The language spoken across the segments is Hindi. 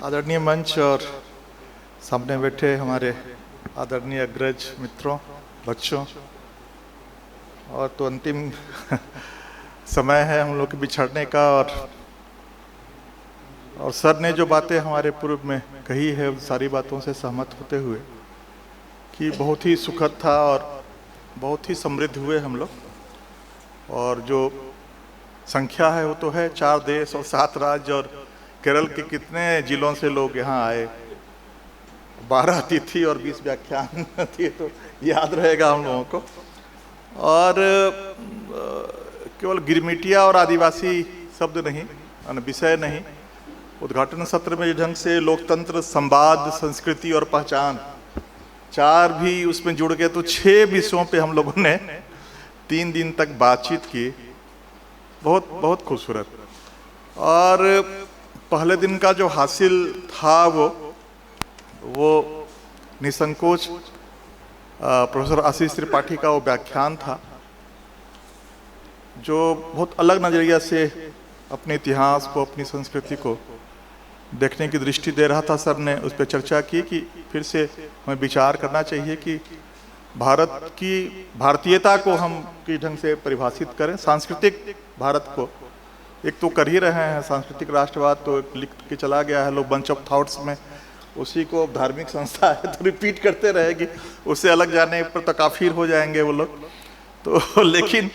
आदरणीय मंच और सामने बैठे हमारे आदरणीय अग्रज मित्रों, बच्चों, और तो अंतिम समय है हम लोग के बिछड़ने का। और सर ने जो बातें हमारे पूर्व में कही है उन सारी बातों से सहमत होते हुए कि बहुत ही सुखद था और बहुत ही समृद्ध हुए हम लोग। और जो संख्या है वो तो है 4 देश और 7 राज्य और केरल के कितने जिलों से लोग यहाँ आए, 12 अतिथि और 20 व्याख्यान थे, तो याद रहेगा हम लोगों को। और केवल गिरमिटिया और आदिवासी शब्द नहीं, विषय नहीं, उद्घाटन सत्र में ढंग से लोकतंत्र, संवाद, संस्कृति और पहचान 4 भी उसमें जुड़ गए, तो 6 विषयों पे हम लोगों ने 3 दिन तक बातचीत की। बहुत बहुत खूबसूरत। और पहले दिन का जो हासिल था वो निसंकोच प्रोफेसर आशीष त्रिपाठी का वो व्याख्यान था, जो बहुत अलग नज़रिया से अपने इतिहास को, अपनी संस्कृति को देखने की दृष्टि दे रहा था। सर ने उस पर चर्चा की कि फिर से हमें विचार करना चाहिए कि भारत की भारतीयता को हम किस ढंग से परिभाषित करें। सांस्कृतिक भारत को एक तो कर ही रहे हैं, सांस्कृतिक राष्ट्रवाद तो लिख के चला गया है लोग बंच ऑफ थॉट्स में, उसी को धार्मिक संस्था है तो रिपीट करते रहेगी, उससे अलग जाने पर तो काफिर हो जाएंगे वो लोग। तो लेकिन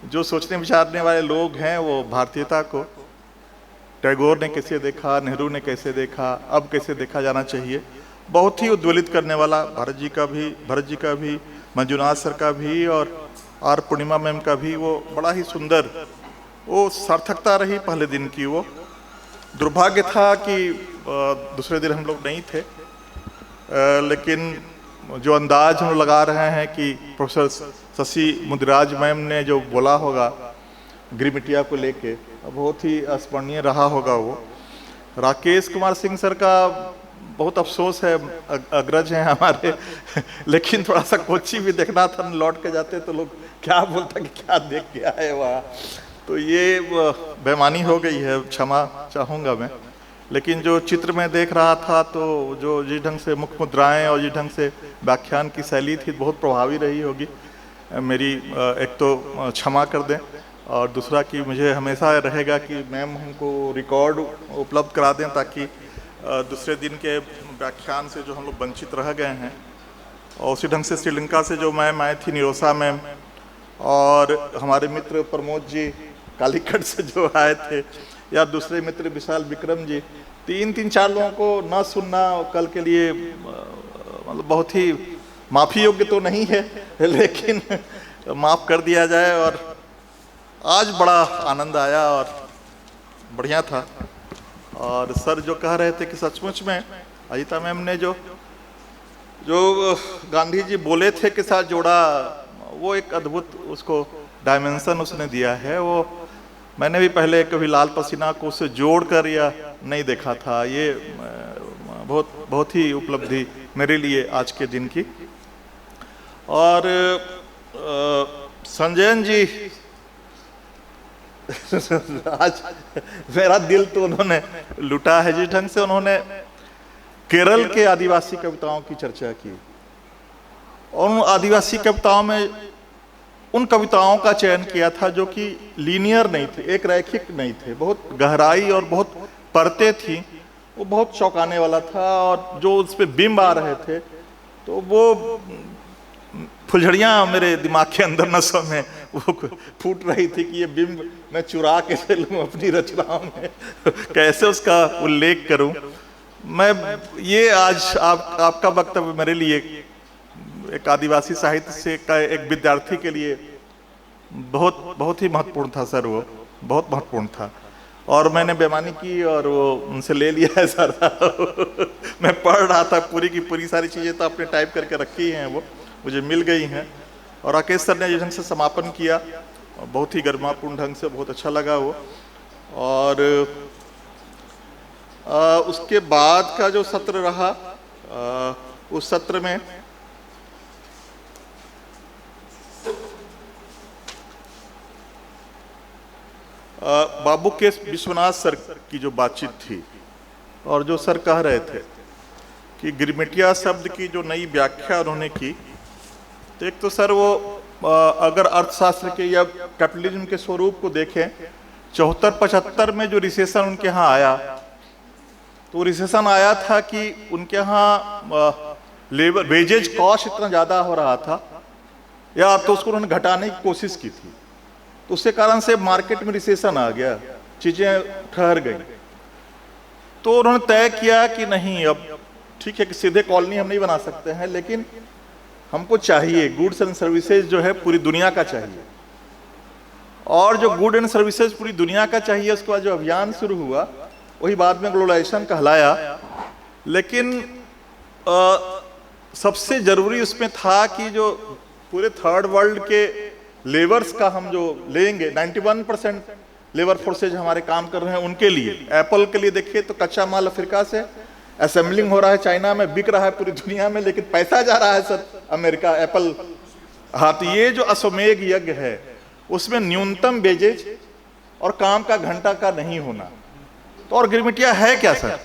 जो सोचने विचारने वाले लोग हैं वो भारतीयता को टैगोर ने कैसे देखा, नेहरू ने कैसे देखा, अब कैसे देखा जाना चाहिए, बहुत ही उद्वेलित करने वाला भरत जी का भी, मंजुनाथ सर का भी और आर पूर्णिमा मैम का भी, वो बड़ा ही सुंदर वो सार्थकता रही पहले दिन की। वो दुर्भाग्य था कि दूसरे दिन हम लोग नहीं थे, लेकिन जो अंदाज हम लगा रहे हैं कि प्रोफेसर शशि मुदिराज मैम ने जो बोला होगा गिरमिटिया को लेके, बहुत ही स्मरणीय रहा होगा वो। राकेश कुमार सिंह सर का बहुत अफसोस है, अग्रज हैं हमारे, लेकिन थोड़ा सा कोच्चि भी देखना था, लौट के जाते तो लोग क्या बोलता कि क्या देख के आए वहाँ, तो ये बेईमानी हो गई है, क्षमा चाहूँगा मैं। लेकिन जो चित्र में देख रहा था तो जो जिस ढंग से मुख मुद्राएं और जिस ढंग से व्याख्यान की शैली थी बहुत प्रभावी रही होगी। मेरी एक तो क्षमा कर दें, और दूसरा कि मुझे हमेशा रहेगा कि मैम हमको रिकॉर्ड उपलब्ध करा दें ताकि दूसरे दिन के व्याख्यान से जो हम लोग वंचित रह गए हैं। और उसी ढंग से श्रीलंका से जो मैम आई थी, निरोसा मैम, और हमारे मित्र प्रमोद जी कालीकट से जो आए थे, या दूसरे मित्र विशाल विक्रम जी, 3-4 लोगों को न सुनना कल के लिए मतलब बहुत ही माफ़ी योग्य तो नहीं है, लेकिन माफ़ कर दिया जाए। और आज बड़ा आनंद आया और बढ़िया था। और सर जो कह रहे थे कि सचमुच में अजिता मैम ने जो गांधी जी बोले थे के साथ जोड़ा, वो एक अद्भुत उसको डायमेंशन उसने दिया है। वो मैंने भी पहले कभी लाल पसीना को उससे जोड़कर या नहीं देखा था। ये बहुत ही उपलब्धि मेरे लिए आज के दिन की। और संजयन जी आज मेरा दिल तो उन्होंने लुटा है, जिस ढंग से उन्होंने केरल के आदिवासी कविताओं की चर्चा की। और उन आदिवासी कविताओं में उन कविताओं का चयन किया था जो कि लीनियर नहीं थे, एक रैखिक नहीं थे, बहुत गहराई और बहुत परतें थी। वो बहुत चौंकाने वाला था। और जो उस पर बिंब आ रहे थे तो वो फुलझड़ियाँ मेरे दिमाग के अंदर नसों में वो फूट रही थी कि ये बिंब मैं चुरा के लूँ अपनी रचनाओं में, कैसे उसका उल्लेख करूँ मैं। ये आज आपका वक्तव्य मेरे लिए एक आदिवासी साहित्य से का एक विद्यार्थी के लिए बहुत ही महत्वपूर्ण था सर, वो बहुत महत्वपूर्ण था। और मैंने बेईमानी की और वो उनसे ले लिया है सारा मैं पढ़ रहा था, पूरी की पूरी सारी चीज़ें तो आपने टाइप करके रखी हैं, वो मुझे मिल गई हैं। और राकेश सर ने जिस ढंग से समापन किया बहुत ही गरिमापूर्ण ढंग से, बहुत अच्छा लगा वो। और उसके बाद का जो सत्र रहा, उस सत्र में बाबू के विश्वनाथ सर की जो बातचीत थी और जो सर कह रहे थे कि गिरमिटिया शब्द की जो नई व्याख्या उन्होंने की, तो एक तो सर वो अगर अर्थशास्त्र के या कैपिटलिज्म के स्वरूप को देखें, 74-75 में जो रिसेशन उनके यहाँ आया, तो रिसेशन आया था कि उनके यहाँ लेबर वेजेज कॉस्ट इतना ज़्यादा हो रहा था, या तो उसको उन्होंने घटाने की कोशिश की थी, तो उसके कारण से मार्केट में रिसेशन आ गया, चीज़ें ठहर गई। तो उन्होंने तय किया कि नहीं, अब ठीक है कि सीधे कॉलोनी हम नहीं बना सकते हैं, लेकिन हमको चाहिए गुड्स एंड सर्विसेज जो है पूरी दुनिया का चाहिए, और जो गुड एंड सर्विसेज पूरी दुनिया का चाहिए, उसके बाद जो अभियान शुरू हुआ वही बाद में ग्लोबलाइजेशन कहलाया। लेकिन सबसे ज़रूरी उसमें था कि जो पूरे थर्ड वर्ल्ड के लेबर्स का हम जो लेंगे, 91% लेबर फोर्सेज हमारे काम कर रहे हैं उनके लिए। एप्पल के लिए देखिए तो कच्चा माल अफ्रीका से असेंबलिंग हो रहा है, चाइना में बिक रहा है पूरी दुनिया में, लेकिन पैसा जा रहा है सर अमेरिका, एप्पल। हाँ, तो ये जो अश्वमेध यज्ञ है उसमें न्यूनतम वेजेज और काम का घंटा का नहीं होना, तो और गिरमिटिया है क्या सर?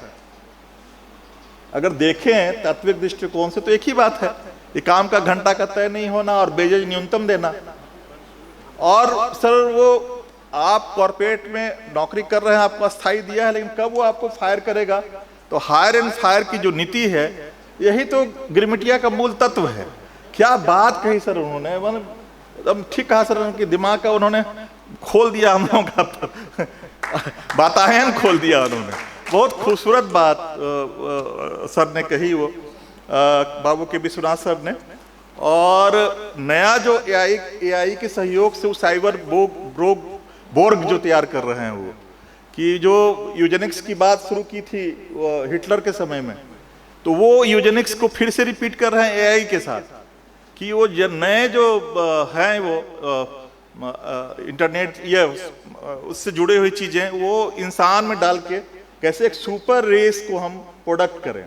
अगर देखें तात्विक दृष्टिकोण से तो एक ही बात है, ये काम का घंटा का तय नहीं होना और वेजेज न्यूनतम देना। और सर वो आप कॉर्पोरेट में नौकरी कर रहे हैं, आपको अस्थाई दिया है, लेकिन कब वो आपको फायर करेगा? तो हायर एंड फायर की जो नीति है, यही तो गिरमिटिया का मूल तत्व है। क्या बात कही सर उन्होंने, एकदम ठीक कहा सर, उनके दिमाग का उन्होंने खोल दिया हम लोगों का बातायन खोल दिया उन्होंने। बहुत खूबसूरत बात सर ने कही, वो बाबू के विश्वनाथ सर ने। और नया जो एआई के सहयोग से वो साइबर बोर्ग जो तैयार कर रहे हैं, वो कि जो यूजेनिक्स की बात शुरू की थी हिटलर के समय में, तो वो यूजेनिक्स को फिर से रिपीट कर रहे हैं एआई के साथ, कि वो नए जो हैं वो इंटरनेट या उससे जुड़े हुई चीज़ें वो इंसान में डाल के कैसे एक सुपर रेस को हम प्रोडक्ट करें।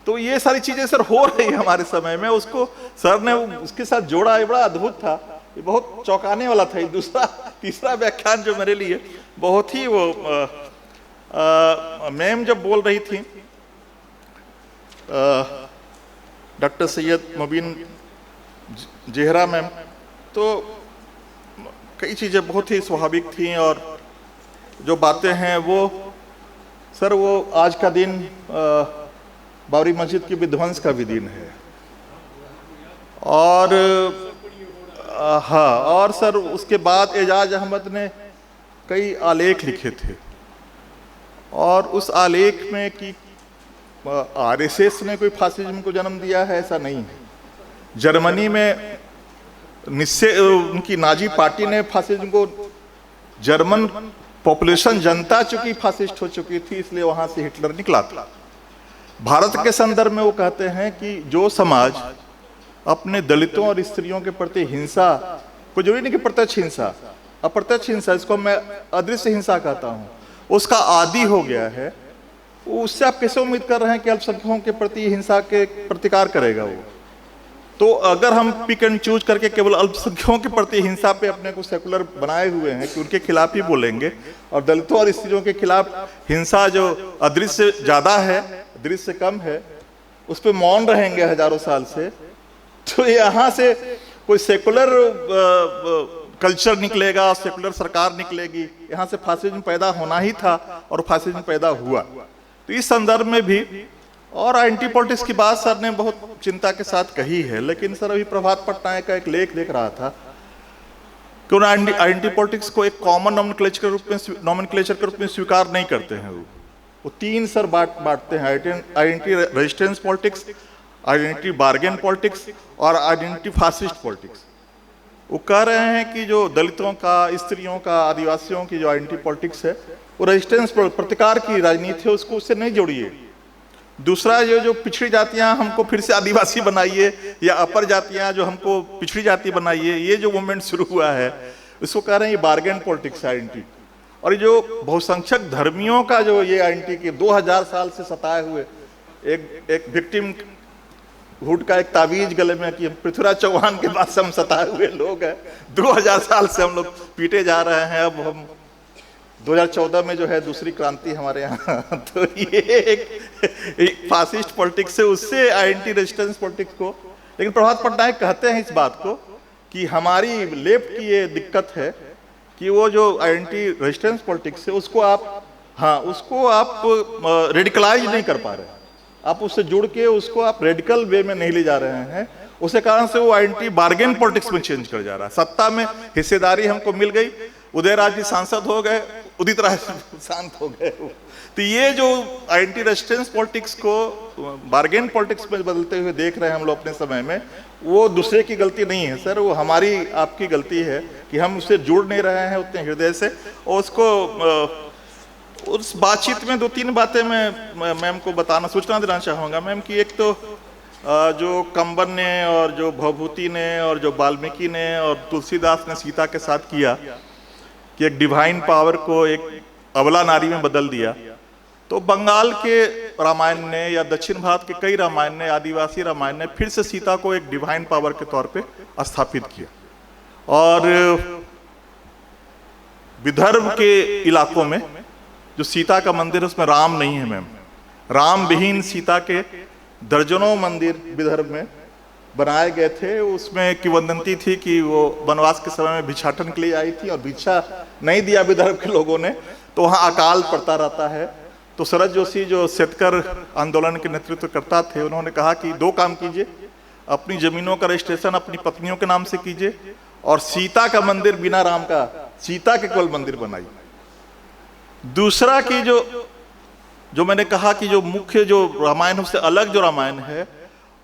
तो ये सारी चीज़ें सर हो रही है हमारे समय में, उसको सर ने उसके साथ जोड़ा, ये बड़ा अद्भुत था, ये बहुत चौंकाने वाला था। दूसरा तीसरा व्याख्यान जो मेरे लिए बहुत ही वो मैम जब बोल रही थी, डॉक्टर सैयद मुबीन जेहरा मैम, तो कई चीज़ें बहुत ही स्वाभाविक थी, और जो बातें हैं वो सर वो आज का दिन बाबरी मस्जिद की विध्वंस का भी दिन है। और हाँ, और सर उसके बाद एजाज अहमद ने कई आलेख लिखे थे, और उस आलेख में कि आरएसएस ने कोई फासिज्म को जन्म दिया है, ऐसा नहीं है। जर्मनी में निश्चय उनकी नाजी पार्टी ने फासिज्म को, जर्मन पॉपुलेशन जनता चूंकि फासिस्ट हो चुकी थी, इसलिए वहां से हिटलर निकला था। भारत के संदर्भ में वो कहते हैं कि जो समाज अपने दलितों और स्त्रियों के प्रति हिंसा, कोई जरूरी नहीं कि प्रत्यक्ष हिंसा, अप्रत्यक्ष हिंसा, इसको मैं अदृश्य हिंसा कहता हूँ, उसका आदी हो गया है, उससे आप कैसे उम्मीद कर रहे हैं कि अल्पसंख्यकों के प्रति हिंसा के प्रतिकार करेगा वो? तो अगर हम पिक एंड चूज करके केवल अल्पसंख्यकों के प्रति हिंसा पे अपने को सेकुलर बनाए हुए हैं कि उनके खिलाफ ही बोलेंगे, और दलितों और स्त्रियों के खिलाफ हिंसा जो अदृश्य ज्यादा है, दृश्य कम है, उस पर मौन रहेंगे हजारों साल से, तो यहाँ से कोई सेकुलर कल्चर निकलेगा, सेकुलर सरकार निकलेगी, यहाँ से फासिज्म पैदा होना ही था और फासिज्म पैदा हुआ। तो इस संदर्भ में भी, और एंटी पॉलिटिक्स की बात सर ने बहुत चिंता के साथ कही है, लेकिन सर अभी प्रभात पटनायक का एक लेख देख रहा था कि उन्होंने एंटी पॉलिटिक्स को एक कॉमन नॉमेनक्लेचर के रूप में स्वीकार नहीं करते हैं। वो तीन सर बांटते हैं, identity resistance politics, identity bargain politics और आइडेंटिटी फासिस्ट पॉलिटिक्स। वो कह रहे हैं कि जो दलितों का, स्त्रियों का, आदिवासियों की जो आइडेंटिटी पॉलिटिक्स है, वो रेजिस्टेंस प्रतिकार की राजनीति है, उसको उससे नहीं जोड़िए। दूसरा जो पिछड़ी जातियां हमको फिर से आदिवासी बनाइए, या अपर जातियां जो हमको पिछड़ी जाति बनाइए, ये जो मूवमेंट शुरू हुआ है, इसको कह रहे हैं ये बार्गेन पॉलिटिक्स आइडेंटिटी। और जो बहुसंख्यक धर्मियों का जो ये आइडेंटिटी के 2000 साल से सताए हुए एक विक्टिम हुड का एक तावीज गले में कि पृथ्वीराज चौहान के बाद से हम सताए हुए लोग हैं, 2000 साल से हम लोग पीटे जा रहे हैं, अब हम 2014 में जो है दूसरी क्रांति हमारे यहाँ तो ये एक फासिस्ट पॉलिटिक्स से, उससे एंटी रेजिस्टेंस पॉलिटिक्स को, लेकिन प्रभात पटनायक कहते हैं इस बात को कि हमारी लेफ्ट की ये दिक्कत है कि वो जो एंटी रेजिस्टेंस पॉलिटिक्स है उसको आप रेडिकलाइज नहीं कर पा रहे, आप उससे जुड़ के उसको आप रेडिकल वे में नहीं ले जा रहे हैं, उसे कारण से वो एंटी बार्गेन पॉलिटिक्स में चेंज कर जा रहा है। सत्ता में हिस्सेदारी हमको मिल गई, उदयराज जी सांसद हो गए, उदित राज शांत हो गए, तो ये जो एंटी रेजिस्टेंस पॉलिटिक्स को बार्गेन पॉलिटिक्स में बदलते हुए देख रहे हैं हम लोग अपने समय में, वो दूसरे की गलती नहीं है सर, वो हमारी आपकी गलती है कि हम उससे जुड़ नहीं रहे हैं उतने हृदय से। और उसको उस बातचीत में 2-3 बातें मैं मैम को सूचना देना चाहूँगा मैम कि एक तो जो कंबन ने और जो भवभूति ने और जो वाल्मीकि ने और तुलसीदास ने सीता के साथ किया कि एक डिवाइन पावर को एक अबला नारी में बदल दिया, तो बंगाल के रामायण ने या दक्षिण भारत के कई रामायण ने, आदिवासी रामायण ने फिर से सीता को एक डिवाइन पावर के तौर पे स्थापित किया। और विदर्भ के इलाकों में जो सीता का मंदिर है उसमें राम नहीं है मैम, राम विहीन सीता के दर्जनों मंदिर विदर्भ में बनाए गए थे। उसमें किंवदंती थी कि वो वनवास के समय में भिक्षाटन के लिए आई थी और भिक्षा नहीं दिया विदर्भ के लोगों ने, तो वहाँ अकाल पड़ता रहता है। तो शरद जोशी जो सेतकर आंदोलन के नेतृत्व करता थे, उन्होंने कहा कि 2 काम कीजिए, अपनी जमीनों का रजिस्ट्रेशन अपनी पत्नियों के नाम से कीजिए और सीता का मंदिर बिना राम का, सीता के केवल मंदिर बनाइए। दूसरा कि जो मैंने कहा कि जो मुख्य जो रामायण उससे अलग जो रामायण है,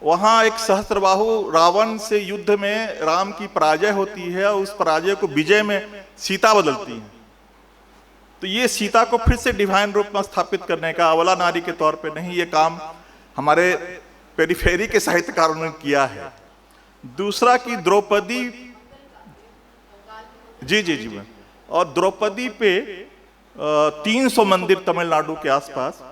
वहाँ एक सहस्त्रबाहु रावण से युद्ध में राम की पराजय होती है और उस पराजय को विजय में सीता बदलती है। तो ये सीता को फिर से डिवाइन रूप में स्थापित करने का, अबला नारी के तौर पे नहीं, ये काम हमारे पेरिफेरी के साहित्यकारों ने किया है। दूसरा कि द्रौपदी, जी मैम, और द्रौपदी पे 300 मंदिर तमिलनाडु के आसपास,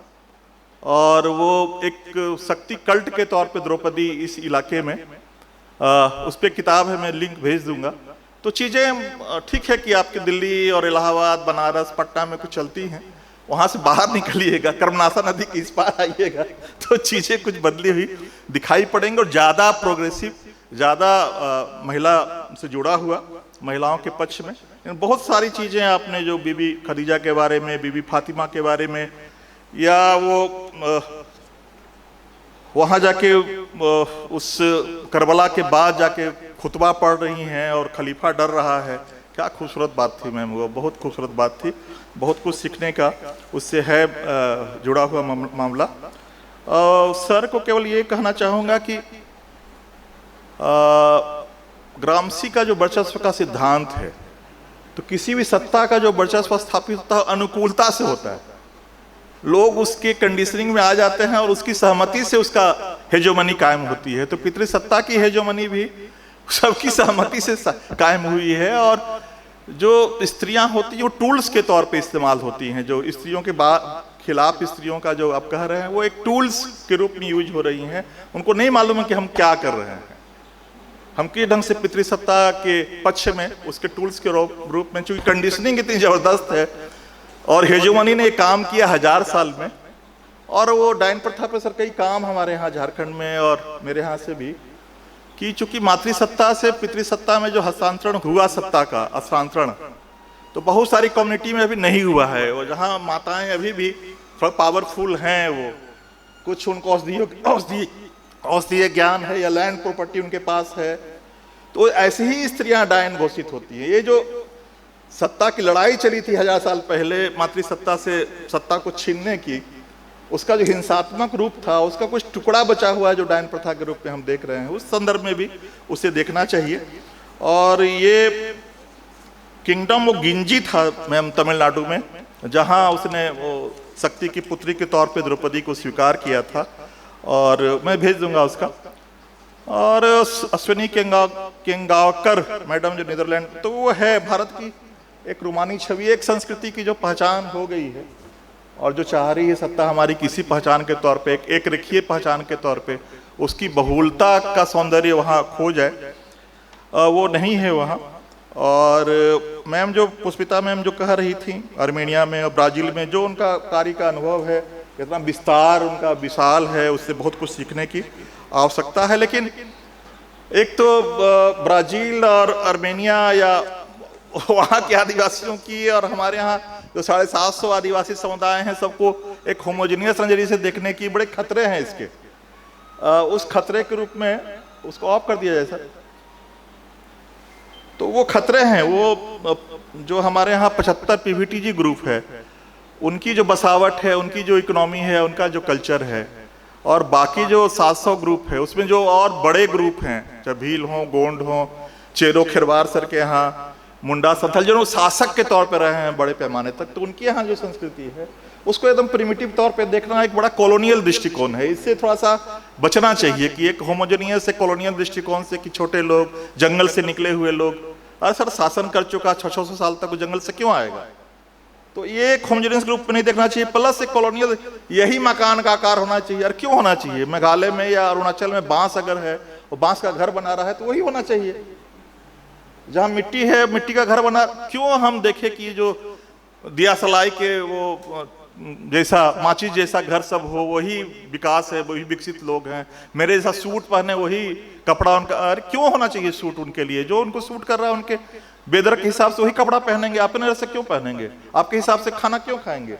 और वो एक शक्ति कल्ट के तौर पे द्रौपदी इस इलाके में, उस पर किताब है, मैं लिंक भेज दूंगा। तो चीज़ें ठीक है कि आपके दिल्ली और इलाहाबाद, बनारस, पटना में कुछ चलती हैं, वहाँ से बाहर निकलिएगा, कर्मनाशा नदी के इस पार आइएगा तो चीज़ें कुछ बदली हुई दिखाई पड़ेंगी और ज़्यादा प्रोग्रेसिव, ज़्यादा महिला से जुड़ा हुआ, महिलाओं के पक्ष में बहुत सारी चीज़ें आपने जो बीबी खदीजा के बारे में, बीबी फातिमा के बारे में, या वो वहाँ जाके उस करबला के बाद जाके खुतबा पढ़ रही हैं और खलीफा डर रहा है, क्या खूबसूरत बात थी मैम, वो बहुत खूबसूरत बात थी, बहुत कुछ सीखने का उससे है जुड़ा हुआ मामला। सर को केवल ये कहना चाहूँगा कि ग्रामसी का जो वर्चस्व का सिद्धांत है, तो किसी भी सत्ता का जो वर्चस्व स्थापित होता है अनुकूलता से होता है, लोग उसके कंडीशनिंग में आ जाते हैं और उसकी सहमति से उसका हेजोमनी कायम होती है। तो पितृसत्ता की हेजोमनी भी सबकी सहमति से कायम हुई है, और जो स्त्रियां होती हैं वो टूल्स के तौर पे इस्तेमाल होती हैं, जो स्त्रियों के खिलाफ स्त्रियों का जो आप कह रहे हैं वो एक टूल्स के रूप में यूज हो रही हैं। उनको नहीं मालूम है कि हम क्या कर रहे हैं, हम किस ढंग से पितृसत्ता के पक्ष में उसके टूल्स के रूप में, चूंकि कंडीशनिंग इतनी जबरदस्त है और हेजोमनी ने काम किया 1000 साल में, और वो डायन प्रथा पे सर कई काम हमारे यहाँ झारखंड में और मेरे यहाँ से भी, कि चूंकि मातृसत्ता से पितृसत्ता में जो हस्तांतरण हुआ, सत्ता का हस्तांतरण, तो बहुत सारी कम्युनिटी में अभी नहीं हुआ है। वो जहाँ माताएं अभी भी थोड़ा पावरफुल हैं, वो कुछ उनको औषधीय ज्ञान है या लैंड प्रॉपर्टी उनके पास है, तो ऐसी ही स्त्रियां डायन घोषित होती हैं। ये जो सत्ता की लड़ाई चली थी 1000 साल पहले मातृसत्ता से सत्ता को छीनने की, उसका जो हिंसात्मक रूप था उसका कुछ टुकड़ा बचा हुआ है जो डायन प्रथा के रूप में हम देख रहे हैं, उस संदर्भ में भी उसे देखना चाहिए। और ये किंगडम वो गिंजी था मैम तमिलनाडु में, जहाँ उसने वो शक्ति की पुत्री के तौर पे द्रौपदी को स्वीकार किया था, और मैं भेज दूंगा उसका। और अश्विनी केंगावकर मैडम जो नीदरलैंड, तो वो है भारत की एक रूमानी छवि, एक संस्कृति की जो पहचान हो गई है और जो चाह रही है सत्ता हमारी किसी पहचान के तौर पे, एक रेखीय पहचान के तौर पे, उसकी बहुलता का सौंदर्य वहाँ खो जाए, वो नहीं है वहाँ। और मैम जो पुष्पिता मैम जो कह रही थी आर्मेनिया में और ब्राज़ील में जो उनका कार्य का अनुभव है, इतना विस्तार उनका विशाल है, उससे बहुत कुछ सीखने की आवश्यकता है। लेकिन एक तो ब्राज़ील और आर्मेनिया या वहाँ के आदिवासियों की और हमारे यहाँ जो 750 आदिवासी समुदाय हैं, सबको एक होमोजेनियस नजरिए से देखने की बड़े खतरे हैं इसके। उस खतरे के रूप में उसको ऑफ कर दिया जाए सर। तो वो खतरे हैं, वो जो हमारे यहाँ 75 पीवीटीजी ग्रुप है, उनकी जो बसावट है, उनकी जो इकोनॉमी है, उनका जो कल्चर है, और बाकी जो 700 ग्रुप है उसमें जो और बड़े ग्रुप हैं, चाहे भील हों, गोंड हों, चेरो खिरवार सर के यहाँ, मुंडा संथल, जो शासक के तौर पर रहे हैं बड़े पैमाने तक, तो उनके यहाँ जो संस्कृति है उसको एकदम प्रिमिटिव तौर पे देखना एक बड़ा कॉलोनियल दृष्टिकोण है। इससे थोड़ा सा बचना चाहिए कि एक होमोजेनियस से कॉलोनियल दृष्टिकोण से कि छोटे लोग, जंगल से निकले हुए लोग, अरे सर शासन कर चुका 600 साल तक, वो जंगल से क्यों आएगा? तो ये एक होमोजेनियस ग्रुप में नहीं देखना चाहिए। प्लस एक कॉलोनियल यही मकान का आकार होना चाहिए। और क्यों होना चाहिए? मेघालय में या अरुणाचल में बांस अगर है और बांस का घर बना रहा है तो वही होना चाहिए। जहाँ मिट्टी है, मिट्टी का घर बना, क्यों हम देखें कि जो दिया सलाई के वो जैसा माची जैसा घर सब हो, वही विकास है, वही विकसित लोग हैं, मेरे जैसा सूट पहने वही कपड़ा उनका। अरे क्यों होना चाहिए सूट उनके लिए? जो उनको सूट कर रहा है उनके वेदर के हिसाब से वही कपड़ा पहनेंगे, अपने से क्यों पहनेंगे? आपके हिसाब से खाना क्यों खाएंगे?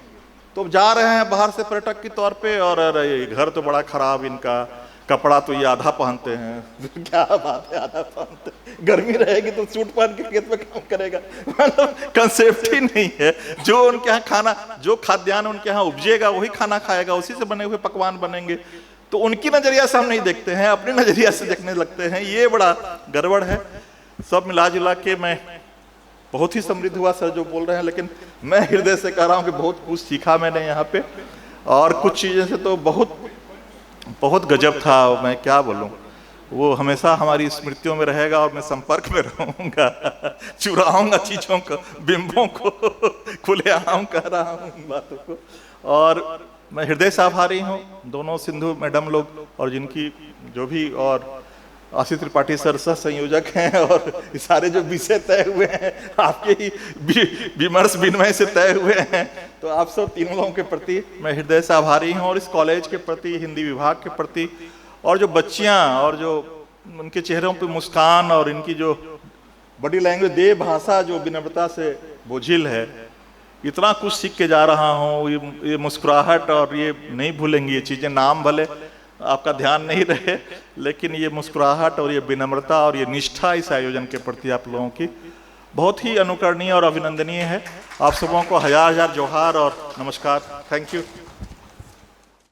तो जा रहे हैं बाहर से पर्यटक के तौर पे और अरे घर तो बड़ा खराब, इनका कपड़ा तो ये आधा पहनते हैं। क्या बात है, आधा पहनते, गर्मी रहेगी तो सूट पहन के खेत में काम करेगा। मतलब कंसेप्ट ही नहीं है। जो उनके यहाँ खाना, जो खाद्यान्न उनके यहाँ उपजेगा वही खाना खाएगा, उसी से बने हुए पकवान बनेंगे। तो उनकी नजरिया से हम नहीं देखते हैं, अपनी नजरिया से देखने लगते हैं। ये बड़ा गड़बड़ है। सब मिला जुला के मैं बहुत ही समृद्ध हुआ सर जो बोल रहे हैं, लेकिन मैं हृदय से कह रहा हूँ कि बहुत कुछ सीखा मैंने यहाँ पे, और कुछ चीज़ें से तो बहुत गजब था। मैं क्या बोलूं, वो हमेशा हमारी स्मृतियों में रहेगा और मैं संपर्क में रहूंगा, चुराऊंगा चीजों को, बिंबों को, खुलेआम कह रहा हूँ इन बातों को। और मैं हृदय से आभारी हूँ दोनों सिंधु मैडम लोग और जिनकी जो भी, और आशीष त्रिपाठी सर सह संयोजक हैं, और सारे जो विषय तय हुए हैं आपके ही विमर्श विनिमय से तय हुए हैं। तो आप सब तीनों लोगों के प्रति मैं हृदय से आभारी हूँ, और इस कॉलेज के प्रति, हिंदी विभाग के प्रति, और जो बच्चियाँ और जो उनके चेहरों पे मुस्कान और इनकी जो बॉडी लैंग्वेज, देह भाषा जो विनम्रता से बोझिल है, इतना कुछ सीख के जा रहा हूँ। ये मुस्कुराहट, और ये नहीं भूलेंगी ये चीज़ें। नाम भले आपका ध्यान नहीं रहे, लेकिन ये मुस्कुराहट और ये विनम्रता और ये निष्ठा इस आयोजन के प्रति आप लोगों की बहुत ही अनुकरणीय और अभिनंदनीय है। आप सबों को हजार हजार जोहार और नमस्कार। Thank you.